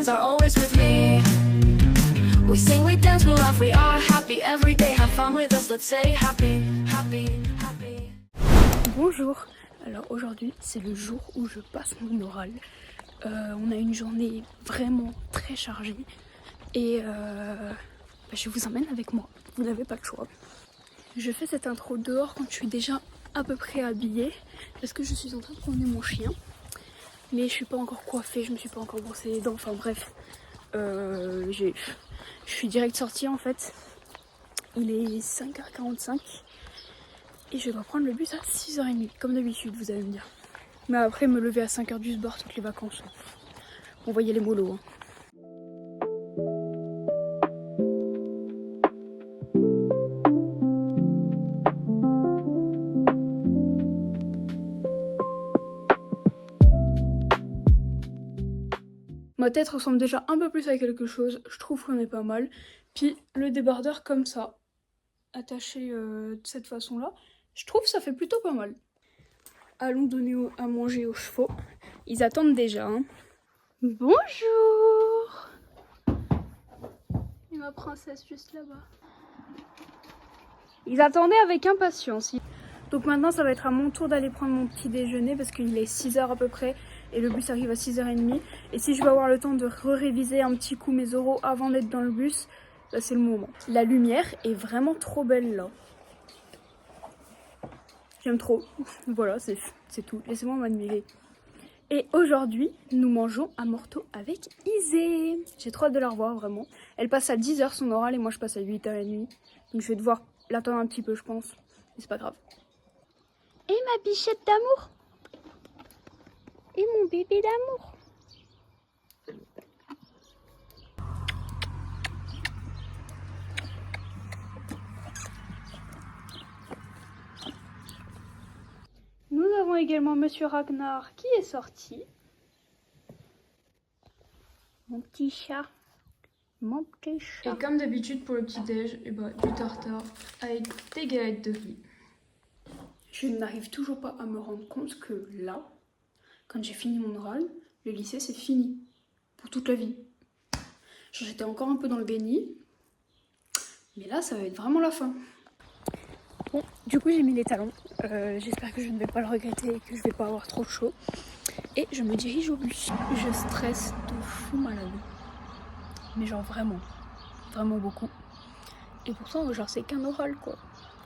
friends are always with me. We sing, we dance, we laugh, we are happy every day. Have fun with us, let's say happy, happy, happy. Bonjour, alors aujourd'hui c'est le jour où je passe mon oral. On a une journée vraiment très chargée et je vous emmène avec moi, vous n'avez pas le choix. Je fais cette intro dehors quand je suis déjà à peu près habillée parce que je suis en train de promener mon chien. Mais je suis pas encore coiffée, je me suis pas encore brossé les dents, enfin bref. Je suis direct sortie en fait. Il est 5h45 et je dois prendre le bus à 6h30, comme d'habitude vous allez me dire. Mais après me lever à 5h du bord toutes les vacances. On voyait les molos. Hein. Ma tête ressemble déjà un peu plus à quelque chose, je trouve qu'on est pas mal. Puis le débardeur comme ça, attaché de cette façon-là, je trouve ça fait plutôt pas mal. Allons donner à manger aux chevaux. Ils attendent déjà. Hein. Bonjour! Et ma princesse juste là-bas. Ils attendaient avec impatience. Donc maintenant ça va être à mon tour d'aller prendre mon petit déjeuner parce qu'il est 6h à peu près et le bus arrive à 6h30. Et si je veux avoir le temps de réviser un petit coup mes oraux avant d'être dans le bus, bah c'est le moment. La lumière est vraiment trop belle là. J'aime trop. Voilà, c'est tout. Laissez-moi m'admirer. Et aujourd'hui, nous mangeons à Morteau avec Isée. J'ai trop hâte de la revoir, vraiment. Elle passe à 10h son oral et moi je passe à 8h30. Donc je vais devoir l'attendre un petit peu, je pense. Mais c'est pas grave. Et ma bichette d'amour. Et mon bébé d'amour. Nous avons également Monsieur Ragnar qui est sorti. Mon petit chat. Mon petit chat. Et comme d'habitude pour le petit déj, du tartare avec des galettes de riz. Je n'arrive toujours pas à me rendre compte que là, quand j'ai fini mon oral, le lycée c'est fini. Pour toute la vie. J'étais encore un peu dans le béni. Mais là ça va être vraiment la fin. Bon, du coup j'ai mis les talons. J'espère que je ne vais pas le regretter et que je vais pas avoir trop chaud. Et je me dirige au bus. Je stresse de fou malade. Mais genre vraiment beaucoup. Et pourtant genre c'est qu'un oral quoi.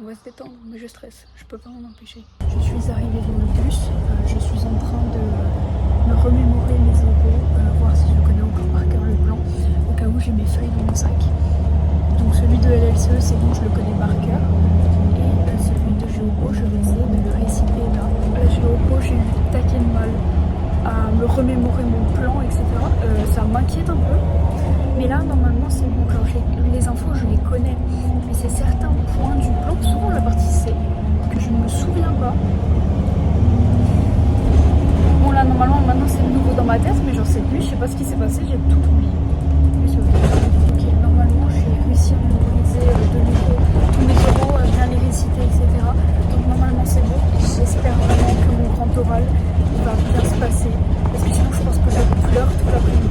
On va se détendre, mais je stresse, je peux pas m'en empêcher. Je suis arrivée dans le bus, je suis en train de me remémorer mes oraux, voir si je connais encore par cœur le plan, au cas où j'ai mes feuilles dans mon sac. Donc celui de LLCE c'est bon, je le connais par cœur. Et celui de Géopo, je vais essayer de le réciter là. Géopo, j'ai eu des taquets de mal à me remémorer mon plan, etc. Ça m'inquiète un peu. Mais là, normalement, c'est bon. Genre, les infos, je les connais. Mais c'est certains points du plan, souvent la partie C, que je ne me souviens pas. Bon, là, normalement, maintenant, c'est nouveau dans ma tête, mais j'en sais plus. Je sais pas ce qui s'est passé, j'ai tout oublié. Ok, normalement, j'ai réussi à mémoriser de nouveau tous mes oraux, à bien les réciter, etc. Donc, normalement, c'est bon. J'espère vraiment que mon grand oral va bien se passer. Parce que sinon, je pense que je pleure toute l'après-midi.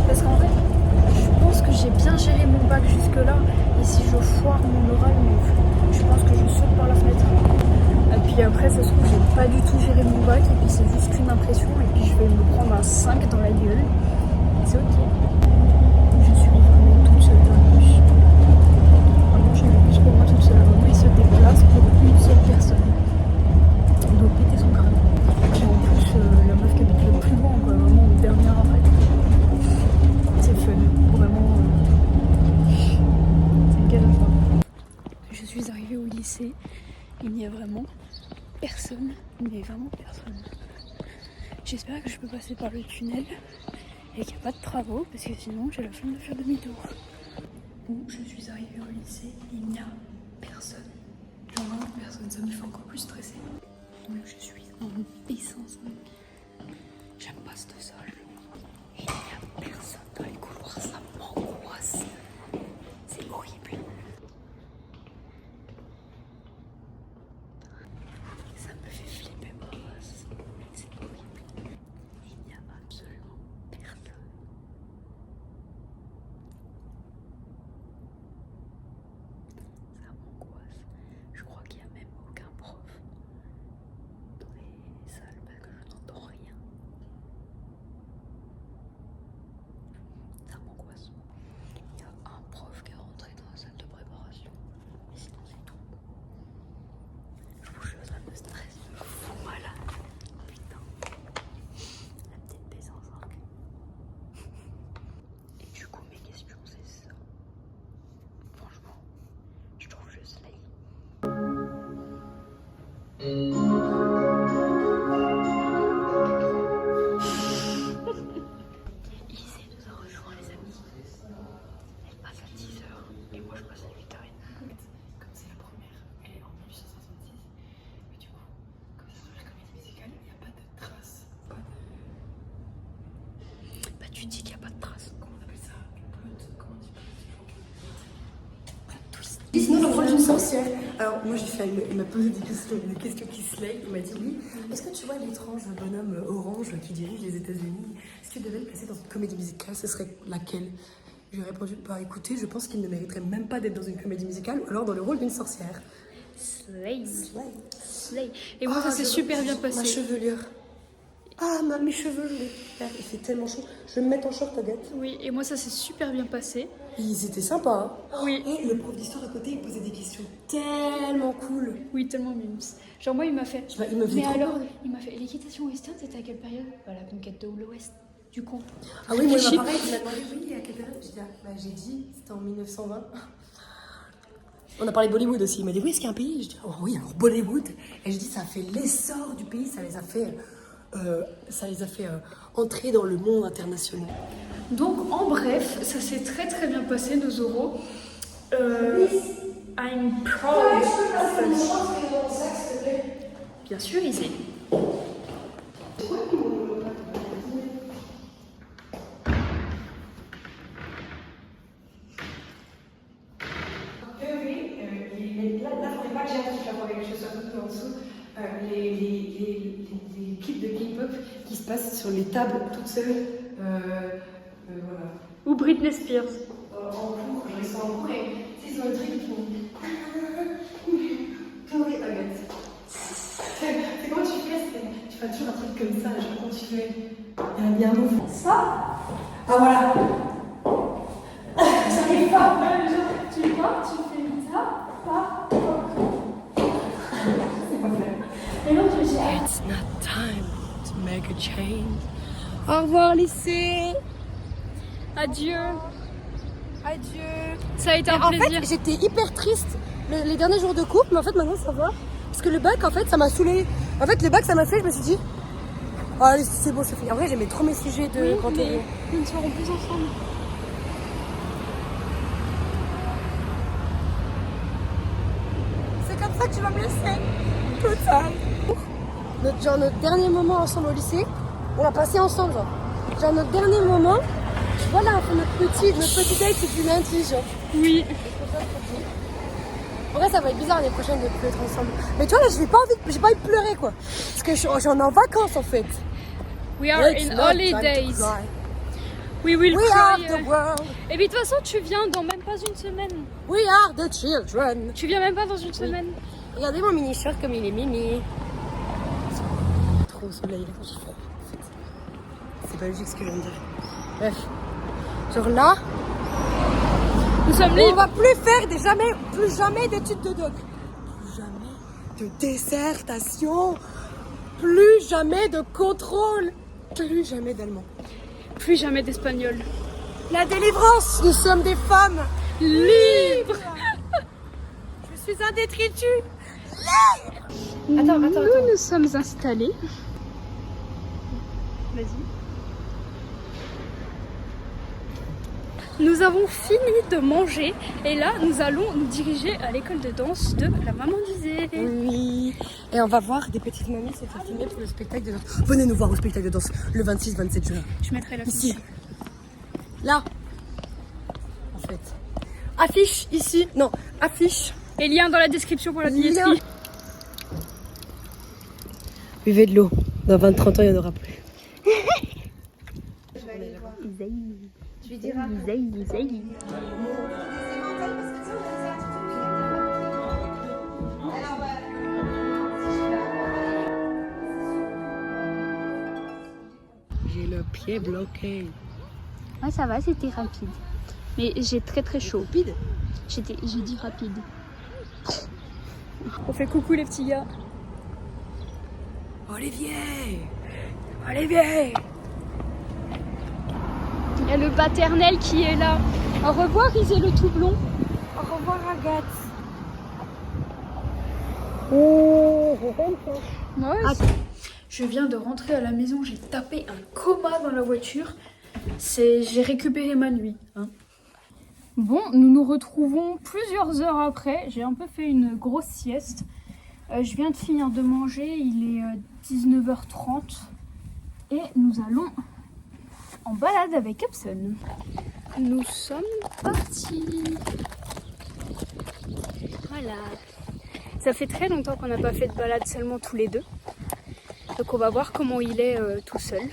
Parce qu'en fait, je pense que j'ai bien géré mon bac jusque là. Et si je foire mon oral, je pense que je saute par la fenêtre. Et puis après, ça se trouve, j'ai pas du tout géré mon bac. Et puis c'est juste qu'une impression. Et puis je vais me prendre un 5 dans la gueule. Et c'est ok. Je suis vraiment toute seule dans le bus. Vraiment, j'ai le bus pour moi toute seule. Vraiment, il se déplace pour une seule personne. Il doit péter son crâne. Et en plus, la meuf qui habite le plus loin, quoi. Vraiment, au dernier arrêt. C'est fun, vraiment. C'est une catastrophe. Je suis arrivée au lycée, il n'y a vraiment personne, mais vraiment personne. J'espère que je peux passer par le tunnel et qu'il n'y a pas de travaux, parce que sinon j'ai la flemme de faire demi-tour. Bon, je suis arrivée au lycée, il n'y a personne. Genre vraiment personne, ça me fait encore plus stresser. Donc je suis en B105. J'aime pas ce sol. Il n'y a personne dans les couloirs, ça m'angoisse. C'est horrible. Ça me fait flipper ma race. C'est horrible. Il n'y a absolument personne. tu dis qu'il n'y a pas de traces? Comment on appelle ça? Sinon, le rôle d'une sorcière. Alors, moi, j'ai fait il m'a posé une question qui slay. Il m'a dit oui. Est-ce que tu vois l'étrange bonhomme orange qui dirige les États-Unis? Si tu devais le placer dans une comédie musicale, ce serait laquelle? J'ai répondu bah écoutez, je pense qu'il ne mériterait même pas d'être dans une comédie musicale ou alors dans le rôle d'une sorcière. Slay. Et moi, ça s'est super bien passé. Ma chevelure. Ah, mes cheveux, je les perds. Il fait tellement chaud. Je vais me mettre en short, Agathe. Oui, et moi, ça s'est super bien passé. Ils étaient sympas. Hein. Oui. Et le prof d'histoire à côté, il posait des questions tellement cool. Oui, tellement mimes. Genre, moi, il m'a fait. Il me faisait Mais trop alors, peur. il m'a fait l'équitation western, c'était à quelle période? Bah, la conquête de l'Ouest, du coup. Ah oui, moi, Réfléchis. pareil, il m'a demandé oui, à quelle période? J'ai dit, c'était en 1920. On a parlé de Bollywood aussi. Il m'a dit oui, est-ce qu'il y a un pays? Je dis oh oui, alors Bollywood. Et je dis ça a fait l'essor du pays, ça les a fait entrer dans le monde international. Donc, en bref, ça s'est très très bien passé, nos oraux. I'm proud. Bien sûr, Isée. Là, faudrait pas que j'arrive à voir quelque chose un peu en dessous. Les clips de K-pop qui se passent sur les tables toutes seules. Voilà. Ou Britney Spears. En cours, genre ils sont en cours et ils ont le truc qui font. Chloé Agathe. C'est comment tu fais? Tu fais toujours un truc comme ça, genre quand tu fais. Il y a un mot. Ça? Ah voilà! J'arrive pas! Tu vois, tu fais ça, pas, Et non, tu dis. It's not time to make a change. Au revoir, lycée! Adieu. Adieu! Ça a été un En plaisir. fait, j'étais hyper triste les derniers jours de cours, mais en fait, maintenant ça va. Parce que le bac, en fait, ça m'a saoulé. En fait, le bac, ça m'a fait, je me suis dit, oh, allez, c'est bon, c'est fini. En vrai, j'aimais trop mes sujets de Oui, quand mais nous ne serons plus ensemble. C'est comme ça que tu vas me laisser toute seule. Genre, notre dernier moment ensemble au lycée, on l'a passé ensemble, genre notre dernier moment, tu vois là, notre petit date, c'est du lundi, genre. Oui. En vrai, ça va être bizarre l'année prochaine de plus être ensemble. Mais tu vois, là, j'ai pas envie de pleurer, quoi. Parce que j'en ai en vacances, en fait. We are It's in not time to holidays. cry. We will We cry. are the world. Et puis de toute façon, tu viens dans même pas une semaine. We are the children. Tu viens même pas dans une semaine. Regardez mon mini shirt comme il est mimi. Trop au soleil, là, j'ai froid. En fait. C'est pas logique ce que je viens de dire. Bref. Genre là, Nous sommes on libres. va plus jamais d'études de doc. Plus jamais de dissertation. Plus jamais de contrôle. Plus jamais d'allemand. Plus jamais d'espagnol. La délivrance, nous sommes des femmes Libres. Je suis un détritus. Attends. Nous sommes installés. Vas-y. Nous avons fini de manger et là nous allons nous diriger à l'école de danse de la maman d'Isée. Oui. Et on va voir des petites mamies se faire filmer pour le spectacle de danse. Venez nous voir au spectacle de danse le 26-27 juin. Je mettrai la Ici. fiche. Là. En fait. Affiche ici. Non, affiche. Et lien dans la description pour la Lien. billetterie. Buvez de l'eau. Dans 20-30 ans, il n'y en aura plus. Tu lui diras. Isaïe. J'ai le pied bloqué. Ouais, ça va, c'était rapide. Mais j'ai très très chaud. Rapide. J'ai dit rapide. On fait coucou les petits gars. Olivier. Il y a le paternel qui est là. Au revoir Isée le tout blond. Au revoir, Agathe. Ouais, je viens de rentrer à la maison, j'ai tapé un coma dans la voiture. J'ai récupéré ma nuit. Hein. Bon, nous nous retrouvons plusieurs heures après. J'ai un peu fait une grosse sieste. Je viens de finir de manger, il est 19h30. Et nous allons en balade avec Epson. Nous sommes partis. Voilà. Ça fait très longtemps qu'on n'a pas fait de balade seulement tous les deux. Donc on va voir comment il est tout seul.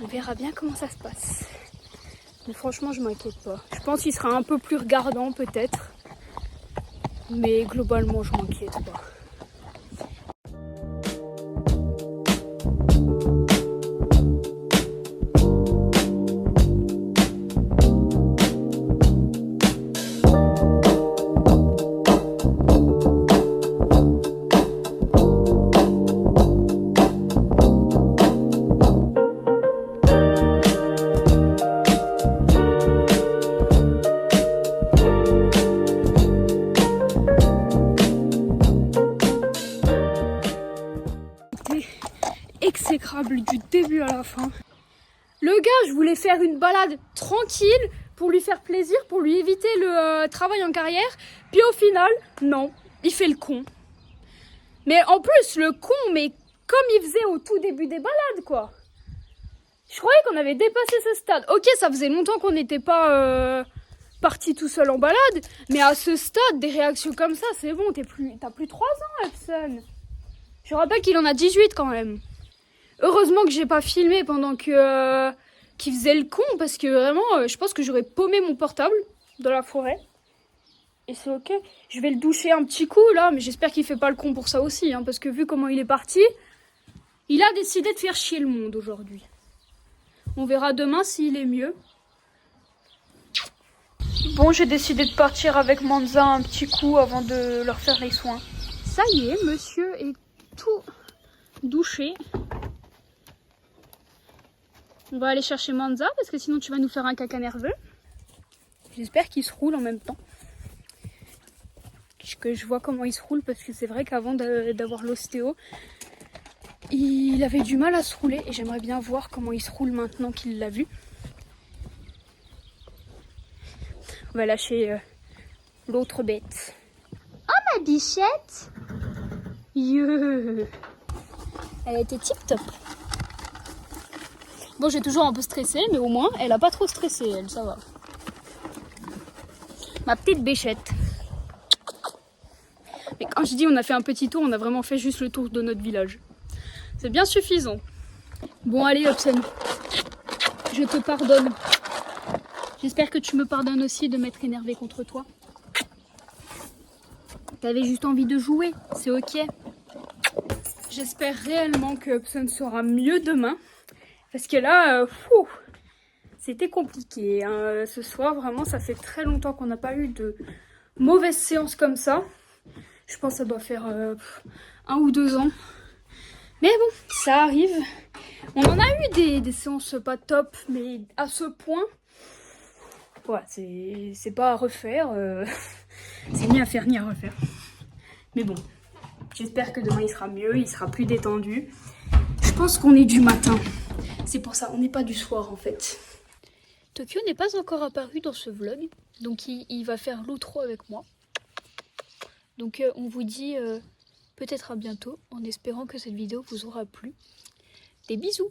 On verra bien comment ça se passe. Mais franchement, je m'inquiète pas. Je pense qu'il sera un peu plus regardant peut-être. Mais globalement, je m'inquiète pas. Exécrable du début à la fin. Le gars, je voulais faire une balade tranquille pour lui faire plaisir, pour lui éviter le travail en carrière. Puis au final, non, il fait le con. Mais en plus, le con, mais comme il faisait au tout début des balades, quoi. Je croyais qu'on avait dépassé ce stade. Ok, ça faisait longtemps qu'on n'était pas parti tout seul en balade. Mais à ce stade, des réactions comme ça, c'est bon, t'as plus 3 ans, Epson. Je rappelle qu'il en a 18 quand même. Heureusement que j'ai pas filmé pendant qu'il faisait le con, parce que vraiment, je pense que j'aurais paumé mon portable dans la forêt. Et c'est ok. Je vais le doucher un petit coup là, mais j'espère qu'il fait pas le con pour ça aussi, hein, parce que vu comment il est parti, il a décidé de faire chier le monde aujourd'hui. On verra demain s'il est mieux. Bon, j'ai décidé de partir avec Manza un petit coup avant de leur faire les soins. Ça y est, monsieur est tout douché. On va aller chercher Manza parce que sinon tu vas nous faire un caca nerveux. J'espère qu'il se roule en même temps. Que je vois comment il se roule parce que c'est vrai qu'avant d'avoir l'ostéo, il avait du mal à se rouler et j'aimerais bien voir comment il se roule maintenant qu'il l'a vu. On va lâcher l'autre bête. Oh ma bichette! Elle était tip top. Bon, j'ai toujours un peu stressé, mais au moins, elle a pas trop stressé, elle, ça va. Ma petite béchette. Mais quand je dis on a fait un petit tour, on a vraiment fait juste le tour de notre village. C'est bien suffisant. Bon, allez, Epson. Je te pardonne. J'espère que tu me pardonnes aussi de m'être énervée contre toi. T'avais juste envie de jouer, c'est ok. J'espère réellement que Epson sera mieux demain. Parce que là, c'était compliqué. Hein. Ce soir, vraiment, ça fait très longtemps qu'on n'a pas eu de mauvaise séance comme ça. Je pense que ça doit faire 1 ou 2 ans. Mais bon, ça arrive. On en a eu des séances pas top, mais à ce point, ouais, c'est pas à refaire. C'est ni à faire ni à refaire. Mais bon, j'espère que demain il sera mieux, il sera plus détendu. Je pense qu'on est du matin. C'est pour ça, on n'est pas du soir en fait. Tokyo n'est pas encore apparu dans ce vlog, donc il va faire l'outro avec moi. Donc on vous dit peut-être à bientôt, en espérant que cette vidéo vous aura plu. Des bisous!